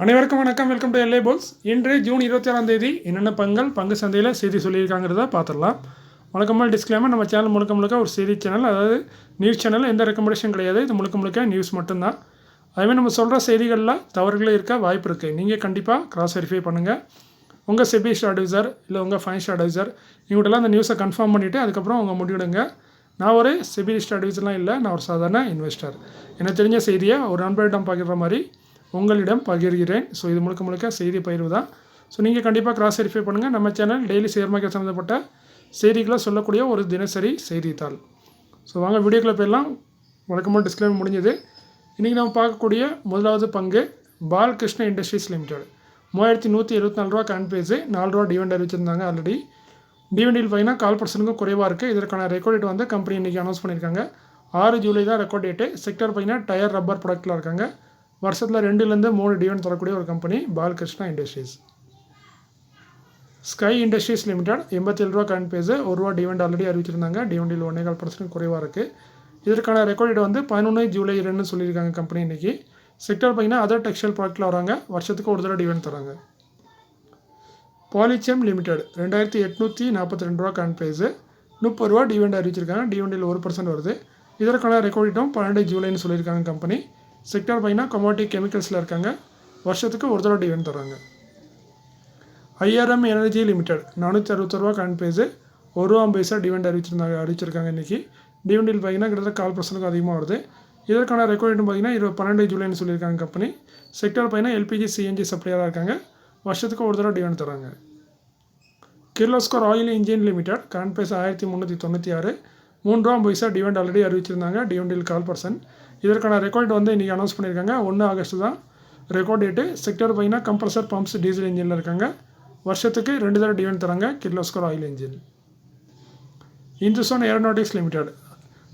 அனைவருக்கும் வணக்கம். Welcome to LA polls. இன்று ஜூன் 26ஆம் தேதி என்னென்ன பங்கு சந்தையில் செய்தி சொல்லியிருக்காங்கிறத பார்த்துடலாம். வழக்கமாக டிஸ்க்ளைமர், நம்ம சேனல் முழுக்க ஒரு செய்தி சேனல், அதாவது நியூஸ் சேனல். எந்த ரெக்கமெண்டேஷன் கிடையாது. இது முழுக்க நியூஸ் மட்டும்தான். அதுமாதிரி நம்ம சொல்கிற செய்திகளில் தவறுகளே இருக்க வாய்ப்பு இருக்குது. நீங்கள் கண்டிப்பாக கிராஸ் வெரிஃபை பண்ணுங்கள். உங்கள் செபி அட்வைசர் இல்லை உங்கள் ஃபைனான்ஷியல் அட்வைசர் இவங்கள்ட்டலாம் அந்த நியூஸை கன்ஃபார்ம் பண்ணிவிட்டு அதுக்கப்புறம் அவங்க முடிவிடுங்க. நான் ஒரு செபி அட்வைசர்லாம் இல்லை, நான் ஒரு சாதாரண இன்வெஸ்டர். எனக்கு தெரிஞ்ச செய்தியை ஒரு நண்பரிடம் பகிர்ற மாதிரி உங்களிடம் பகிர்கிறேன். ஸோ இது முழுக்க செய்தி பகிர்வு தான். ஸோ நீங்கள் கண்டிப்பாக கிராஸ் வெரிஃபை பண்ணுங்கள். நம்ம சேனல் டெய்லி ஷேர் மார்க்கெட் சம்மந்தப்பட்ட செய்திகளை சொல்லக்கூடிய ஒரு தினசரி செய்தித்தாள். ஸோ வாங்க வீடியோக்குள்ளே போயிடலாம். வழக்கமாக டிஸ்க்ளைமர் முடிஞ்சது. இன்றைக்கி நம்ம பார்க்கக்கூடிய முதலாவது பங்கு பாலகிருஷ்ண இண்டஸ்ட்ரீஸ் லிமிடெட். 3174 ரூபா கரண்ட் பேஸ், 4 ரூபா டிவிடெண்ட் அறிவிச்சிருந்தாங்க. ஆல்ரெடி டிவிடெண்டில் பார்த்தீங்கன்னா 4% குறைவாக இருக்குது. இதற்கான ரெக்கார்ட் டேட் வந்து கம்பெனி இன்றைக்கி அனௌன்ஸ் பண்ணியிருக்காங்க. 6 ஜூலை தான் ரெக்கார்ட் டேட்டு. செக்டர் பார்த்தீங்கன்னா டயர் ரப்பர் ப்ராடக்ட்டில் இருக்காங்க. வருஷத்தில் 2லேருந்து 3 டிவிடெண்ட் தரக்கூடிய ஒரு company Balakrishna industries. Sky industries limited 87 ரூபா கரண்ட் பேஸ், 1 ரூபா டிவிடெண்ட் ஆல்ரெடி அறிவிச்சிருந்தாங்க. டிவிடெண்டில் 1.25% குறைவாக இருக்குது. இதற்கான ரெக்கார்ட் டேட் வந்து 11 ஜூலை 2 சொல்லியிருக்காங்க கம்பெனி இன்றைக்கி. செக்டர் பார்த்தீங்கன்னா அதர் டெக்ஸ்டைல் ப்ராடக்ட்டில் வராங்க. வருஷத்துக்கு ஒரு தடவை டிவிடெண்ட் தராங்க. பாலிச்செம் லிமிடெட் 2842 ரூபா கரண்ட் பேஸ், 30 ரூபா டிவிடெண்ட் அறிவிச்சிருக்காங்க. டிவிடெண்டில் 1% வருது. இதற்கான ரெக்கார்ட் டேட்டும் 12 ஜூலைன்னு சொல்லியிருக்காங்க கம்பெனி. செக்டர் பார்த்தீங்கன்னா கமோடிட்டி கெமிக்கல்ஸில் இருக்காங்க. வருஷத்துக்கு ஒரு தடவை டிவிடெண்ட் தராங்க. ஐஆர்எம் எனர்ஜி லிமிடெட் 461 ரூபா கரண்ட் பேஸு, 1 ரூபா 50 பைசா டிவிடெண்ட் அறிவிச்சிருக்காங்க இன்றைக்கி. டிவிடெண்டில் பார்த்தீங்கன்னா கிட்டத்தட்ட 4% அதிகமாக வருது. இதற்கான ரெக்கார்ட் பார்த்தீங்கன்னா 12 ஜூலைன்னு சொல்லியிருக்காங்க கம்பெனி. செக்டர் பார்த்தீங்கன்னா எல்பிஜி சிஎன்ஜி சப்ளையராக இருக்காங்க. வருஷத்துக்கு ஒரு தடவை டிவிடெண்ட் தராங்க. Kirloskar oil engine limited current face 1396, 3 ரூபா 50 பைசா டிவிடெண்ட் ஆல்ரெடி அறிவிச்சிருந்தாங்க. டிவிடெண்டில் 4%. இதற்கான ரெக்கார்ட் வந்து இன்றைக்கி அனௌன்ஸ் பண்ணியிருக்காங்க. 1 ஆகஸ்ட் தான் ரெக்கார்ட் டேட்டு. செக்டர் பார்த்தீங்கன்னா கம்ப்ரஸர் பம்ப்ஸ் டீசல் இன்ஜினில் இருக்காங்க. வருஷத்துக்கு 2 தடவை டிவிடெண்ட் தராங்க Kirloskar oil engine. Hindustan aeronautics limited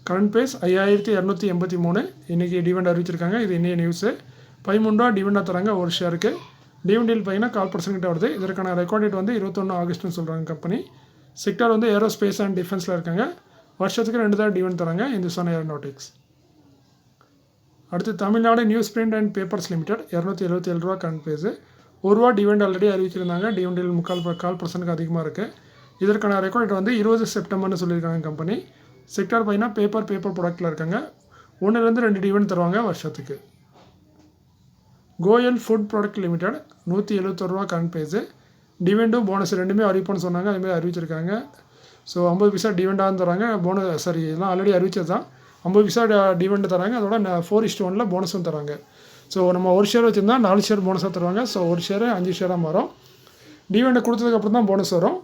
current face 5283, இன்றைக்கி டிவிடெண்ட் அறிவிச்சிருக்காங்க. இது இன்னைய நியூஸு. 13 ரூபா டிவிடெண்டாக தராங்க ஒரு ஷேருக்கு. டிவிடெண்டில் பார்த்தீங்கன்னா 4% கிட்ட வருது. இதற்கான ரெக்கார்ட் டேட் வந்து 21 ஆகஸ்ட்னு சொல்கிறாங்க கம்பெனி. செக்டர் வந்து ஏரோஸ்பேஸ் அண்ட் டிஃபென்ஸில் இருக்காங்க. வருஷத்துக்கு 2 தடவை டிவிடெண்ட் தராங்க இந்துஸ்தான் ஏரோநாட்டிக்ஸ். அடுத்து Tamil Nadu news print and papers limited 277 ரூபா கரண்ட் பேஸு, 1 ரூபா டிவிடெண்ட் ஆல்ரெடி அறிவிச்சிருந்தாங்க. டிவிடெண்டில் 4% அதிகமாக இருக்குது. இதற்கான ரெக்கார்ட் வந்து 20 செப்டம்பர்னு சொல்லியிருக்காங்க கம்பெனி. செக்டர் பார்த்தீங்கன்னா பேப்பர் ப்ராடக்ட்டில் இருக்காங்க. 1லேருந்து 2 டிவிடெண்ட் தருவாங்க வருஷத்துக்கு. கோயல் ஃபுட் ப்ராடக்ட் லிமிடெட் 171 ரூபா கரண்ட் பேஸு, டிவிடெண்டும் போனஸ் ரெண்டுமே அறிவிப்போன்னு சொன்னாங்க. அதுமாதிரி அறிவிச்சிருக்காங்க. ஸோ 50 பைசா டிவிடெண்டாக தராங்க. இதெல்லாம் ஆல்ரெடி அறிவிச்சது தான். 50 பைசா டிவிடெண்ட் தராங்க. அதோட 4:1 போனஸும் தராங்க. ஸோ நம்ம ஒரு ஷேர் வச்சுருந்தா 4 ஷேர் போனஸாக தருவாங்க. ஸோ ஒரு ஷேர் 5 ஷேராக மாறும். டிவிடெண்ட் கொடுத்ததுக்கப்புறம் தான் போனஸ் வரும்.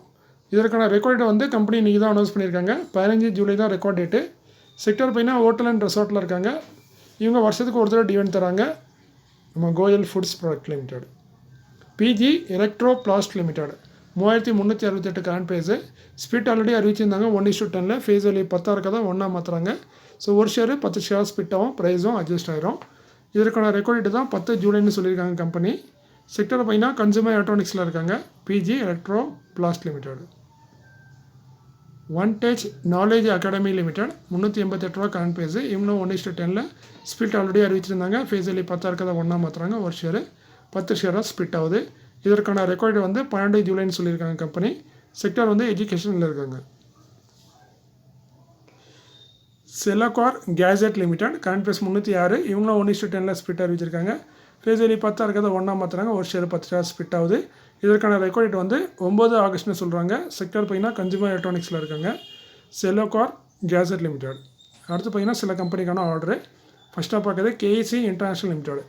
இதற்கான ரெக்கார்ட் வந்து கம்பெனி இன்றைக்கி தான் அனௌன்ஸ் பண்ணியிருக்காங்க. 15 ஜூலை தான் ரெக்கார்ட் டேட்டு. செக்டர் பார்த்தீங்கன்னா ஹோட்டல் அண்ட் ரெசார்ட்டில் இருக்காங்க. இவங்க வருஷத்துக்கு ஒரு தடவை டிவிடெண்ட் தராங்க. நம்ம Goyal foods product limited. PG electroplast limited 3368 current base, split already அறிவிச்சிருந்தாங்க. 1:10 ஃபேஸ் வேல்யூ 10 இருக்கதான் 1 மாற்றுறாங்க. ஸோ ஒரு ஷேரு 10 ஷேர் ஸ்பிட் ஆகும். ப்ரைஸும் அட்ஜஸ்ட் ஆகிரும். இதற்கான ரெக்கார்ட் தான் 10 ஜூலைன்னு சொல்லியிருக்காங்க கம்பெனி. செக்டர் பார்த்தீங்கன்னா கன்சூமர் எலக்ட்ரானிக்ஸில் இருக்காங்க. PG electroplast limited. ஒன்டேஜ் நாலேஜ் அகாடமி லிமிடெட் 388 ரூபா கரண்ட் பேஸு, இவங்களும் 1:10 ஸ்பிட் ஆல்ரெடி அறிவிச்சிருந்தாங்க. ஃபேஸ் வேல்யூ 10 இருக்கதை 1 மாற்றுறாங்க. ஒரு ஷேரு 10 ஷேராக ஸ்பிட் ஆகுது. இதற்கான ரெக்கார்டு வந்து 12 ஜூலைன்னு சொல்லியிருக்காங்க கம்பெனி. செக்டர் வந்து எஜுகேஷனில் இருக்காங்க. செலகார் கேஜெட் லிமிடெட் கரண்ட் பேஸ் 306, இவங்களும் 1:10 ஸ்பிட் அறிவிச்சிருக்காங்க. ஃபேஸ் வேல்யூ 10 இருக்கிறத 1 மாற்றுறாங்க. ஒரு ஷேர் 10 ஷேர் ஸ்பிட் ஆகுது. இதற்கான ரெக்கார்ட் வந்து 9 ஆகஸ்ட்னு சொல்கிறாங்க. செக்டர் பார்த்தீங்கன்னா கன்சூமர் எலக்ட்ரானிக்ஸில் இருக்காங்க. செலகார் கேஜெட் லிமிடெட். அடுத்து பார்த்தீங்கன்னா சில கம்பெனிக்கான ஆர்டரு. ஃபஸ்ட்டாக பார்க்குறது கேஇசி இன்டர்நேஷனல் லிமிடெட்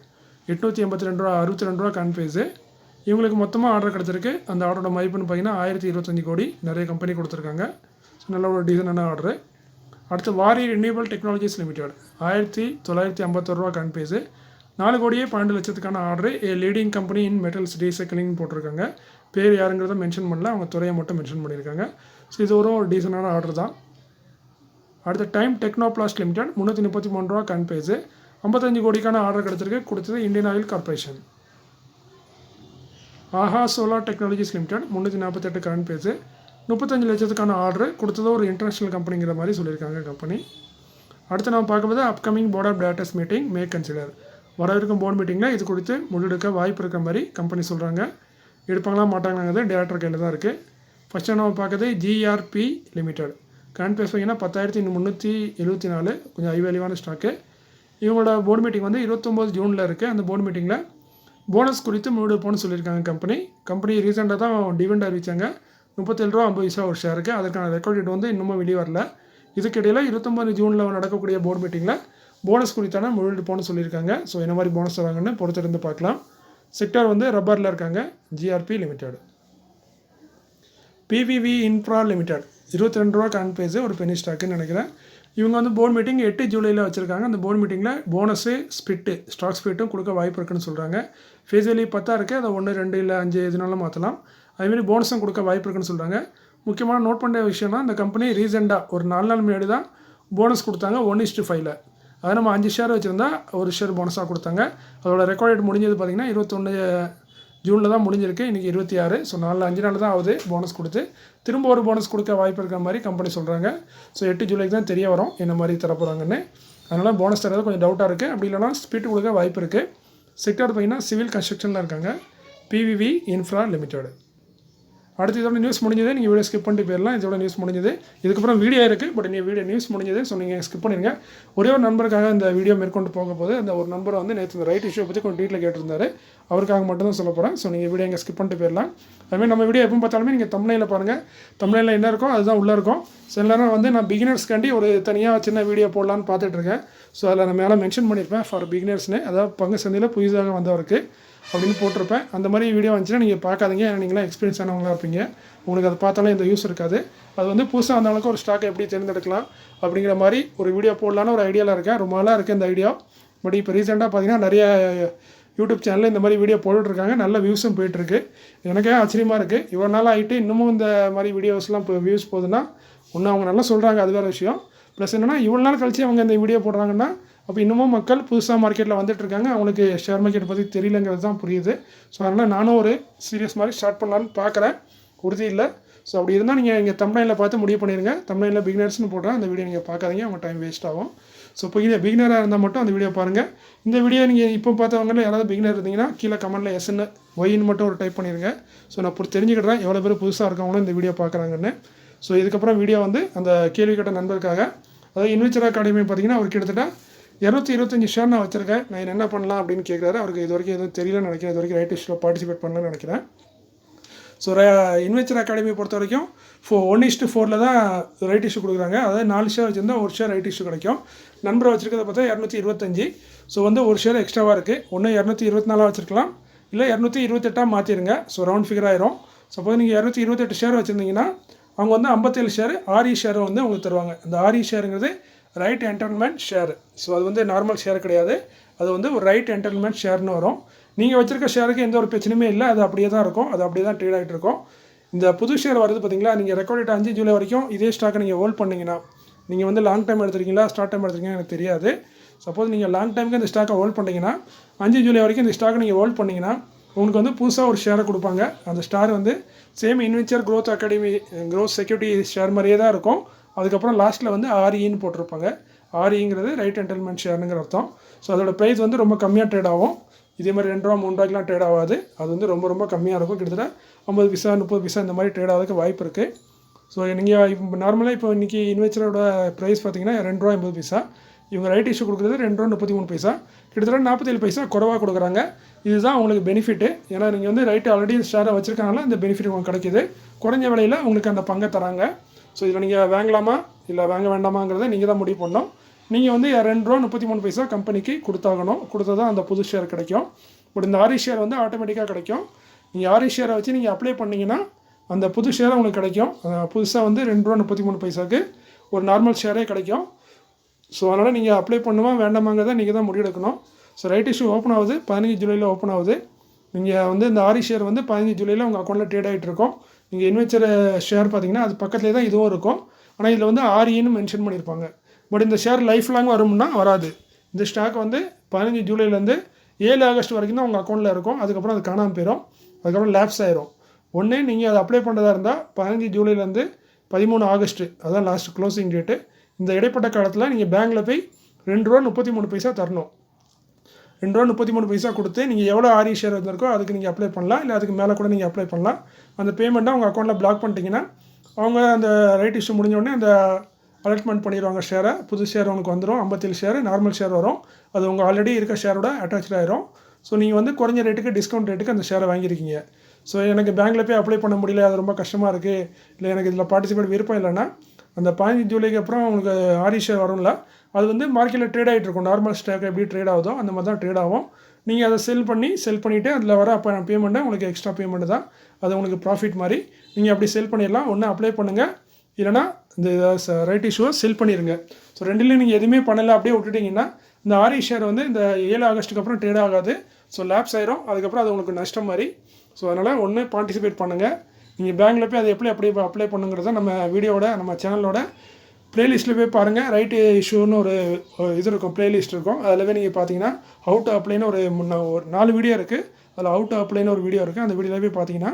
882 ரூபா 62 ரூபா கரண்ட் பேஸு. இவங்களுக்கு மொத்தமாக ஆர்டர் கிடச்சிருக்கு. அந்த ஆர்டரோட மதிப்புன்னு பார்த்தீங்கன்னா 1025 கோடி. நிறைய கம்பெனி கொடுத்துருக்காங்க. ஸோ நல்ல ஒரு டீசனான ஆர்டரு. அடுத்து வாரி ரினியூவல் டெக்னாலஜிஸ் லிமிடெட் 1951 ரூபா கரண்ட் பேஸு, 4 கோடியே 12 லட்சத்துக்கான order. Leading company in metals recycling போட்டிருக்காங்க. பேர் யாருங்கிறத மென்ஷன் பண்ணல, அவங்க துறையை மட்டும் மென்ஷன் பண்ணியிருக்காங்க. ஸோ இது ஒரு டீசனான ஆர்டர் தான். அடுத்து டைம் டெக்னோபிளாஸ்ட் லிமிடெட் 333 ரூபா கரண்ட் பேஸு, 55 கோடிக்கான ஆர்டர் கிடச்சிருக்கு. கொடுத்தது Indian Oil Corporation. Aaha solar technologies limited 348 current base, 35 லட்சத்துக்கான ஆர்டர். கொடுத்தது ஒரு இன்டர்நேஷ்னல் கம்பெனிங்கிற மாதிரி சொல்லியிருக்காங்க கம்பெனி. அடுத்து நம்ம பார்க்கும்போது upcoming board of directors meeting may consider வரவிருக்கும் போர்டு மீட்டிங்கில் இது குறித்து முடிவெடுக்க வாய்ப்பு இருக்கிற மாதிரி கம்பெனி சொல்கிறாங்க. எடுப்பாங்களா மாட்டாங்களாங்கிறது டேரக்டர் கையில் தான் இருக்குது. ஃபஸ்ட்டு நம்ம பார்க்குறது ஜிஆர்பி லிமிடெட். கரண்ட் ப்ரைஸ் பார்த்தீங்கன்னா 10,374, கொஞ்சம் ஹை வேல்யூவான ஸ்டாக்கு. இவங்களோட போர்டு மீட்டிங் வந்து 29 ஜூனில் இருக்குது. அந்த போர்டு மீட்டிங்கில் போனஸ் குறித்து முடிவெடுப்போம்னு சொல்லியிருக்காங்க. கம்பெனி ரீசெண்டாக தான் டிவிடெண்ட் அறிவித்தாங்க. 37 ரூபா 50 பைசா ஒரு ஷேருக்கு. அதற்கான ரெக்கார்ட் டேட் வந்து இன்னமும் வெளியே வரல. இதுக்கிடையில் 29 ஜூனில் நடக்கக்கூடிய போர்டு மீட்டிங்கில் போனஸ் குறித்தான முடிவெடுப்போம்னு சொல்லியிருக்காங்க. ஸோ என்ன மாதிரி போனஸ் தராங்கன்னு பொறுத்திருந்து பார்க்கலாம். செக்டார் வந்து ரப்பரில் இருக்காங்க. GRP limited. PVV infra limited 22 ரூபா கரண்ட் ப்ரைஸ், ஒரு பெனி ஸ்டாக்குன்னு நினைக்கிறேன். இவங்க வந்து போர்டு மீட்டிங் 8 ஜூலையில் வச்சுருக்காங்க. அந்த போர்டு மீட்டிங்கில் போனஸு ஸ்டாக் ஸ்பிரிட்டும் கொடுக்க வாய்ப்பு இருக்குன்னு சொல்கிறாங்க. ஃபேஸ் வேல்யூ 10 இருக்குது. அதை 1, 2 இல்லை 5 எதுனாலும் மாற்றலாம். அதுமாரி போனஸும் கொடுக்க வாய்ப்பு இருக்குன்னு சொல்கிறாங்க. முக்கியமான நோட் பண்ணுற விஷயம்னா இந்த கம்பெனி ரீசெண்டாக ஒரு 4 நாள் முன்னாடி தான் போனஸ் கொடுத்தாங்க 1:5. அதை நம்ம 5 ஷேர் வச்சுருந்தா ஒரு ஷேர் போனஸாக கொடுத்தாங்க. அதோட ரெக்கார்ட் டேட் முடிஞ்சது பார்த்திங்கன்னா 21 ஜூனில் தான் முடிஞ்சிருக்கு. இன்றைக்கி 26. ஸோ 5 நாள் தான் ஆகுது போனஸ் கொடுத்து. திரும்ப ஒரு போனஸ் கொடுக்க வாய்ப்பு இருக்கிற மாதிரி கம்பெனி சொல்கிறாங்க. ஸோ 8 ஜூலைக்கு தான் தெரிய வரும் என்ன மாதிரி தரப்போகிறாங்கன்னு. அதனால் போனஸ் தரது கொஞ்சம் டவுட்டாக இருக்குது. அப்படி இல்லைனா ஸ்பீட் கொடுக்க வாய்ப்பு இருக்குது. செக்டார் பார்த்திங்கன்னா சிவில் கன்ஸ்ட்ரக்ஷனில் இருக்காங்க. பிவிவி இன்ஃப்ரா லிமிடெட். அடுத்து இதோட நியூஸ் முடிஞ்சது. நீங்கள் வீடியோ ஸ்கிப் பண்ணிட்டு போயிடலாம். இதோட நியூஸ் முடிஞ்சது. இதுக்கப்புறம் வீடியோ இருக்குது. பட் நீங்கள் நியூஸ் முடிஞ்சது. ஸோ நீங்கள் ஸ்கிப் பண்ணிடுங்க. ஒரே ஒரு நண்பருக்காக இந்த வீடியோ மேற்கொண்டு போகும்போது அந்த ஒரு நம்பரை வந்து நேற்று இந்த ரைட் இஷ்யூ பற்றி கொஞ்சம் டீட்டெயில் கேட்டிருந்தாரு. அவருக்காக மட்டும் தான் சொல்ல போகிறேன். ஸோ நீங்கள் வீடியோ இங்கே ஸ்கிப் பண்ணிட்டு போயிடலாம். அதுமாதிரி நம்ம வீடியோ எப்போ பார்த்தாலுமே நீங்கள் தம்ப்நெயிலில் பாருங்கள். தம்ப்நெயிலில் என்ன இருக்கோ அதுதான் உள்ளே இருக்கும். சில நேரம் வந்து நான் பிகினர்ஸ்க்காண்டி ஒரு தனியாக சின்ன வீடியோ போடலான்னு பார்த்துட்ருக்கேன். ஸோ அதில் நான் மேலே மென்ஷன் பண்ணியிருப்பேன் ஃபார் பிகினர்ஸ்னு, அதாவது பங்கு சந்தையில் புதிதாக வந்தவருக்கு அப்படின்னு போட்டிருப்பேன். அந்த மாதிரி வீடியோ வந்துச்சுன்னா நீங்கள் பார்க்காதீங்க. ஏன்னா நீங்களாம் எக்ஸ்பீரியன்ஸ் ஆனவங்களாக இருப்பீங்க. உங்களுக்கு அதை பார்த்தாலும் எந்த யூஸ் இருக்காது. அது வந்து புதுசாக வந்தவங்களுக்கு ஒரு ஸ்டாக்கை எப்படி தேர்ந்தெடுக்கலாம் அப்படிங்கிற மாதிரி ஒரு வீடியோ போடலான்னு ஒரு ஐடியாவில் இருக்கேன். ரொம்ப நாளாக இருக்குது இந்த ஐடியா. பட் இப்போ ரீசெண்டாக பார்த்தீங்கன்னா நிறைய யூடியூப் சேனலில் இந்த மாதிரி வீடியோ போட்டுட்ருக்காங்க. நல்ல வியூஸும் போயிட்டுருக்கு. எனக்கே ஆச்சரியமாக இருக்குது. இவ்வளோ நாள் ஆகிட்டு இன்னமும் இந்த மாதிரி வீடியோஸ்லாம் இப்போ வியூஸ் போகுதுன்னா ஒன்று அவங்க நல்லா சொல்கிறாங்க, அது வேறு விஷயம். ப்ளஸ் என்னென்னா இவ்வளோ நாள் கழிச்சு அவங்க இந்த வீடியோ போடுறாங்கன்னா அப்போ இன்னமும் மக்கள் புதுசாக மார்க்கெட்டில் வந்துட்டுருக்காங்க. அவங்களுக்கு ஷேர் மார்க்கெட் பற்றி தெரியலங்கிறது தான் புரியுது. ஸோ அதனால் நானும் ஒரு சீரியஸ் மாதிரி ஸ்டார்ட் பண்ணலான்னு பார்க்குறேன். உறுதி இல்லை. ஸோ அப்படி இருந்தால் நீங்கள் இங்கே தம்ப்நெயிலில் பார்த்து முடிவு பண்ணிடுங்க. தம்ப்நெயிலில் பிகினர்ஸ்னு போடுறேன். அந்த வீடியோ நீங்கள் பார்க்காதீங்க, அவங்க டைம் வேஸ்ட் ஆகும். ஸோ இப்போ பிகினராக இருந்தால் மட்டும் அந்த வீடியோ பாருங்கள். இந்த வீடியோ நீங்கள் இப்போ பார்த்தவங்களில் யாராவது பிகினர் இருந்தீங்கன்னா கீழே கமெண்ட்டில் எஸ்ன்னு ஒயின்னு மட்டும் ஒரு டைப் பண்ணிடுங்க. ஸோ நான் இப்போ தெரிஞ்சுக்கிட்டேன் எவ்வளோ பேர் புதுசாக இருக்கவங்களும் இந்த வீடியோ பார்க்குறாங்கன்னு. ஸோ இதுக்கப்புறம் வீடியோ வந்து அந்த கேள்வி கேட்ட நண்பருக்காக, அதாவது இன்வெஸ்டர் அகாடமி பார்த்தீங்கன்னா அவர் கிட்டத்தட்ட 225 ஷேர் நான் வச்சுருக்கேன். நான் என்ன பண்ணலாம் அப்படின்னு கேட்குறாரு. அவருக்கு இது வரைக்கும் எதுவும் தெரியலன்னு நினைக்கிறேன். இது வரைக்கும் ரைட் இஷ்யூவில் பார்ட்டிசிபேட் பண்ணலன்னு நினைக்கிறேன். ஸோ இன்வெஸ்டர் அகாடமியை பொறுத்த வரைக்கும் 1:4 தான் ரைட் இஷ்யூ கொடுக்குறாங்க. அதாவது 4 ஷேர் வச்சுருந்தா ஒரு ஷேர் ரைட் இஷ்யூ கிடைக்கும். நண்பரை வச்சுருக்கிறத பார்த்தா 225. ஸோ வந்து ஒரு ஷேர் எக்ஸ்ட்ராவாக இருக்குது. ஒன்று 224 வச்சுருக்கலாம், இல்லை 228 மாற்றிடுங்க. ஸோ ரவுண்ட் ஃபிகர் ஆயிரும். சப்போஸ் நீங்கள் 228 ஷேர் வச்சுருந்தீங்கன்னா அவங்க வந்து 57 ஷேர் ஆர்இ ஷேரை வந்து உங்களுக்கு தருவாங்க. அந்த ஆர்இ ஷேருங்கிறது ரைட் என்டர்மெண்ட் ஷேர். ஸோ அது வந்து நார்மல் ஷேர் கிடையாது. அது வந்து ஒரு ரைட் என்டர்மெண்ட் ஷேர்னு வரும். நீங்கள் வச்சுருக்க ஷேருக்கு எந்த ஒரு பிரச்சனையுமே இல்லை. அது அப்படியே தான் இருக்கும். அது அப்படியே தான் ட்ரேட் ஆகிட்டு இருக்கும். இந்த புது ஷேர் வருது பார்த்தீங்களா, நீங்கள் ரெக்கார்ட் டேட் 5 ஜூலை வரைக்கும் இதே ஸ்டாக்கை நீங்கள் ஹோல்ட் பண்ணிங்கன்னா, நீங்கள் வந்து லாங் டைம் எடுத்துருக்கீங்களா ஷார்ட் டைம் எடுத்துருக்கீங்க எனக்கு தெரியாது. சப்போஸ் நீங்கள் லாங் டைமுக்கு இந்த ஸ்டாக்கை ஹோல்ட் பண்ணிங்கன்னா 5 ஜூலை வரைக்கும் இந்த ஸ்டாக்கை நீங்கள் ஹோல்ட் பண்ணிங்கன்னா உங்களுக்கு வந்து புதுசாக ஒரு ஷேரை கொடுப்பாங்க. அந்த ஸ்டார் வந்து same investor growth academy growth security share மாதிரியே தான் இருக்கும். அதுக்கப்புறம் லாஸ்ட்டில் வந்து ஆர்இன்னு போட்டிருப்பாங்க. ஆர்இங்கிறது ரைட் என்டர்மெண்ட் ஷேருங்கிற அர்த்தம். ஸோ அதோட ப்ரைஸ் வந்து ரொம்ப கம்மியாக ட்ரேட் ஆகும். இதே மாதிரி 2 ரூபா 3 ரூபாய்க்குலாம் ட்ரேட் ஆகாது. அது வந்து ரொம்ப கம்மியாக இருக்கும். கிட்டத்தட்ட 50 பைசா 30 பைசா இந்த மாதிரி ட்ரேட் ஆகிறதுக்கு வாய்ப்பு இருக்குது. ஸோ நீங்கள் இப்போ நார்மலாக இப்போ இன்றைக்கி இன்வெஸ்டரோட ப்ரைஸ் பார்த்தீங்கன்னா 2 ரூபா 80 பைசா. இவங்க ரைட் இஷ்யூ கொடுக்குறது 2 ரூபா 33 பைசா. கிட்டத்தட்ட 47 பைசா குறைவாக கொடுக்குறாங்க. இதுதான் உங்களுக்கு பெனிஃபிட்டு. ஏன்னா நீங்கள் வந்து ரைட்டு ஆல்ரெடி ஷேரை வச்சுருக்கனால இந்த பெனிஃபிட் உங்களுக்கு கிடைக்கிது. குறைஞ்ச விலையில் உங்களுக்கு அந்த பங்கை தராங்க. ஸோ இதில் நீங்கள் வாங்கலாமா இல்லை வாங்க வேண்டாமாங்கிறத நீங்கள் தான் முடிவு பண்ணணும். நீங்கள் வந்து 2 ரூபா 33 பைசா கம்பெனிக்கு கொடுத்தாகணும். கொடுத்தா தான் அந்த புது ஷேர் கிடைக்கும். பட் இந்த ஆர்இ ஷேர் வந்து ஆட்டோமேட்டிக்காக கிடைக்கும். நீங்கள் ஆர்இ ஷேரை வச்சு நீங்கள் அப்ளை பண்ணிங்கன்னா அந்த புது ஷேரை உங்களுக்கு கிடைக்கும். புதுசாக வந்து 2 ரூபா 33 பைசாவுக்கு ஒரு நார்மல் ஷேரே கிடைக்கும். ஸோ அதனால் நீங்கள் அப்ளை பண்ணுமா வேண்டாமாங்கிறத நீங்கள் தான் முடிவெடுக்கணும். ஸோ ரைட் இஷ்யூ ஓப்பன் ஆகுது 15 ஜூலையில் ஓப்பன் ஆகுது. நீங்கள் வந்து இந்த ஆர்இ ஷேர் வந்து 15 ஜூலையில் உங்கள் அக்கௌண்ட்டில் ட்ரேட் ஆகிட்டு இருக்கும். நீங்கள் இன்வெஸ்டர் ஷேர் பார்த்தீங்கன்னா அது பக்கத்துலேயே தான் இதுவும் இருக்கும். ஆனால் இதில் வந்து ஆர்இன்னு மென்ஷன் பண்ணியிருப்பாங்க. பட் இந்த ஷேர் லைஃப் லாங் வரும்னா வராது. இந்த ஸ்டாக் வந்து 15 ஜூலைலேருந்து 7 ஆகஸ்ட் வரைக்கும் தான் உங்கள் அக்கௌண்ட்டில் இருக்கும். அதுக்கப்புறம் அது காணாமல் போயிடும். அதுக்கப்புறம் லேப்ஸ் ஆயிரும். ஒன்று நீங்கள் அதை அப்ளை பண்ணுறதா இருந்தால் 15 ஜூலைலேருந்து 13 ஆகஸ்ட்டு அதான் லாஸ்ட் க்ளோசிங் டேட்டு. இந்த இடைப்பட்ட காலத்தில் நீங்கள் பேங்க்கில் போய் 2 ரூபா 33 பைசா தரணும். ₹2.33 கொடுத்து நீங்கள் எவ்வளோ ஆரி ஷேர் வந்திருக்கோ அதுக்கு நீங்கள் அப்ளை பண்ணலாம். இல்லை அதுக்கு மேலே கூட நீங்கள் அப்ளை பண்ணலாம். அந்த பேமெண்ட்டை உங்கள் அக்கௌண்ட்டில் பிளாக் பண்ணிட்டீங்கன்னா அவங்க அந்த ரைட் இஷ்யூ முடிஞ்சோடனே அந்த அலாட்மெண்ட் பண்ணிடுவாங்க ஷேரை. புது ஷேர் உனக்கு வந்துடும். 57 ஷேர் நார்மல் ஷேர் வரும். அது உங்கள் ஆல்ரெடி இருக்க ஷேரோட அட்டாச் ஆயிரும். ஸோ நீங்கள் வந்து குறைஞ்ச ரேட்டுக்கு டிஸ்கவுண்ட் ரேட்டுக்கு அந்த ஷேரை வாங்கியிருக்கீங்க. ஸோ எனக்கு பேங்க்கில் போய் அப்ளை பண்ண முடியல, அது ரொம்ப கஷ்டமாக இருக்குது, இல்லை எனக்கு இதில் பார்ட்டிசிபேட் விருப்பம் இல்லைன்னா அந்த 15 ஜூலைக்கு அப்புறம் உங்களுக்கு ஆரி ஷேர் வரும்ல, அது வந்து மார்க்கெட்டில் ட்ரேட் ஆகிட்டு இருக்கும். நார்மல் ஸ்டாக் எப்படி ட்ரேட் ஆகுதோ அந்த மாதிரி தான் ட்ரேட் ஆகும். நீங்கள் அதை செல் பண்ணிவிட்டு அதில் வர பேமெண்ட்டை உங்களுக்கு எக்ஸ்ட்ரா பேமெண்ட்டு தான், அது உங்களுக்கு ப்ராஃபிட் மாதிரி. நீங்கள் அப்படி செல் பண்ணிடலாம். ஒன்று அப்ளை பண்ணுங்கள், இல்லைனா இந்த ரைட் இஷ்யூவை செல் பண்ணிடுங்க. ஸோ ரெண்டுலேயும் நீங்கள் எதுவுமே பண்ணலை அப்படியே விட்டுட்டிங்கன்னா இந்த ஆரி ஷேர் வந்து இந்த 7 ஆகஸ்ட்டுக்கு அப்புறம் ட்ரேட் ஆகாது. ஸோ லேப்ஸ் ஆயிரும். அதுக்கப்புறம் அது உங்களுக்கு நஷ்டம் மாதிரி. ஸோ அதனால் ஒன்று பார்ட்டிசிபேட் பண்ணுங்கள். நீங்கள் பேங்க்கில் போய் அதை எப்படி அப்ளை பண்ணுங்கிறத நம்ம சேனலோட ப்ளேலிஸ்ட்டில் போய் பாருங்கள். ரைட் இஷ்யூன்னு ஒரு இது இருக்கும், ப்ளேலிஸ்ட் இருக்கும். அதில் போய் நீங்கள் பார்த்தீங்கன்னா ஹவு டு அப்ளைன்னு ஒரு 4 வீடியோ இருக்குது. அதில் ஹவு டு அப்ளைன்னு ஒரு வீடியோ இருக்குது. அந்த வீடியோவில் போய் பார்த்தீங்கன்னா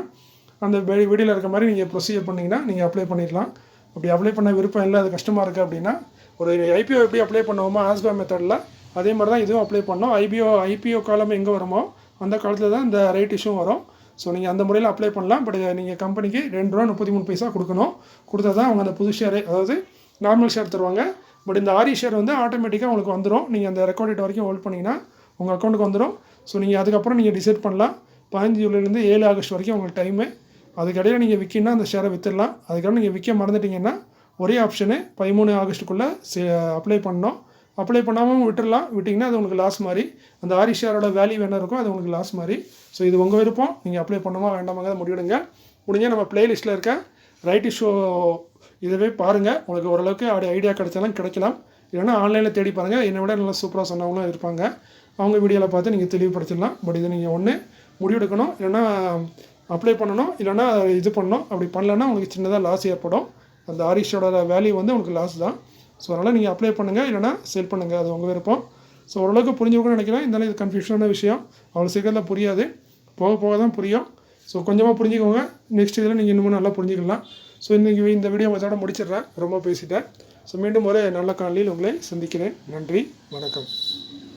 அந்த வீடியோவில் இருக்க மாதிரி நீங்கள் ப்ரொசீஜர் பண்ணிங்கன்னா நீங்கள் அப்ளை பண்ணிடலாம். அப்படி அப்ளை பண்ண விருப்பம் இல்லை, அது கஷ்டமாக இருக்குது அப்படின்னா ஒரு ஐபிஓ எப்படி அப்ளை பண்ணுவோமோ ஆஸ்பா மெத்தடில் அதே மாதிரி தான் இதுவும் அப்ளை பண்ணோம். ஐபிஓ காலம் எங்கே வருமோ அந்த காலத்தில் தான் இந்த ரைட் இஷ்யூ வரும். ஸோ நீங்கள் அந்த முறையில் அப்ளை பண்ணலாம். பட் நீங்கள் கம்பெனிக்கு ₹2.33 கொடுக்கணும். கொடுத்தா தான் அவங்க அந்த புது ஷேர், அதாவது நார்மல் ஷேர் தருவாங்க. பட் இந்த ஆரி ஷேர் வந்து ஆட்டோமேட்டிக்காக உங்களுக்கு வந்துடும். நீங்கள் அந்த ரெக்கார்ட் டேட் வரைக்கும் ஹோல்ட் பண்ணிங்கன்னா உங்கள் அக்கௌண்ட்டுக்கு வந்துடும். ஸோ நீங்கள் அதுக்கப்புறம் நீங்கள் டிசைட் பண்ணலாம். 15 ஜூலைலேருந்து 7 ஆகஸ்ட் வரைக்கும் உங்களுக்கு டைமு. அதுக்கடையில் நீங்கள் விற்கினா அந்த ஷேரை விற்றுடலாம். அதுக்கப்புறம் நீங்கள் விற்க மறந்துட்டிங்கன்னா ஒரே ஆப்ஷனு 13 ஆகஸ்ட்டுக்குள்ளே அப்ளை பண்ணணும். அப்ளை பண்ணாமல் விட்டிங்கன்னா அது உங்களுக்கு லாஸ் மாதிரி. அந்த ஆரி ஷேரோட வேல்யூ என்ன இருக்கோ அது உங்களுக்கு லாஸ் மாதிரி. ஸோ இது உங்கள் விருப்பம், நீங்கள் அப்ளை பண்ணுமா வேண்டாமாங்க முடிவிடுங்க. முடிஞ்சால் நம்ம ப்ளேலிஸ்ட்டில் இருக்க ரைட் இஷ்யூ இதுவே பாருங்கள். உங்களுக்கு ஓரளவுக்கு ஐடியா கிடைக்கலாம். இல்லைனா ஆன்லைனில் தேடி பாருங்கள். என்னை விட நல்லா சூப்பராக சொன்னவங்களும் இருப்பாங்க. அவங்க வீடியோவில் பார்த்து நீங்கள் தெளிவுபடுத்திடலாம். பட் இது நீங்கள் ஒன்று முடிவெடுக்கணும், இல்லைனா அப்ளை பண்ணணும், இல்லைனா இது பண்ணணும். அப்படி பண்ணலன்னா உங்களுக்கு சின்னதாக லாஸ் ஏற்படும். அந்த ஆரி ஷேரோட வேல்யூ வந்து உங்களுக்கு லாஸ் தான். ஸோ அதனால் நீங்கள் அப்ளை பண்ணுங்கள், இல்லைனா செல் பண்ணுங்கள், அது உங்கள் விருப்பம். ஸோ ஓரளவுக்கு புரிஞ்சுக்கணும்னு நினைக்கிறேன். இருந்தாலும் இது கன்ஃபியூஷனான விஷயம், அவ்வளோ சீக்கிரத்தில் புரியாது, போக தான் புரியும். ஸோ கொஞ்சமாக புரிஞ்சுக்கோங்க. நெக்ஸ்ட் இதில் நீங்கள் இன்னமும் நல்லா புரிஞ்சுக்கலாம். ஸோ இன்றைக்கி இந்த வீடியோ இதோட முடிச்சிடுறேன், ரொம்ப பேசிட்டேன். ஸோ மீண்டும் ஒரு நல்ல காலையில் உங்களை சந்திக்கிறேன். நன்றி, வணக்கம்.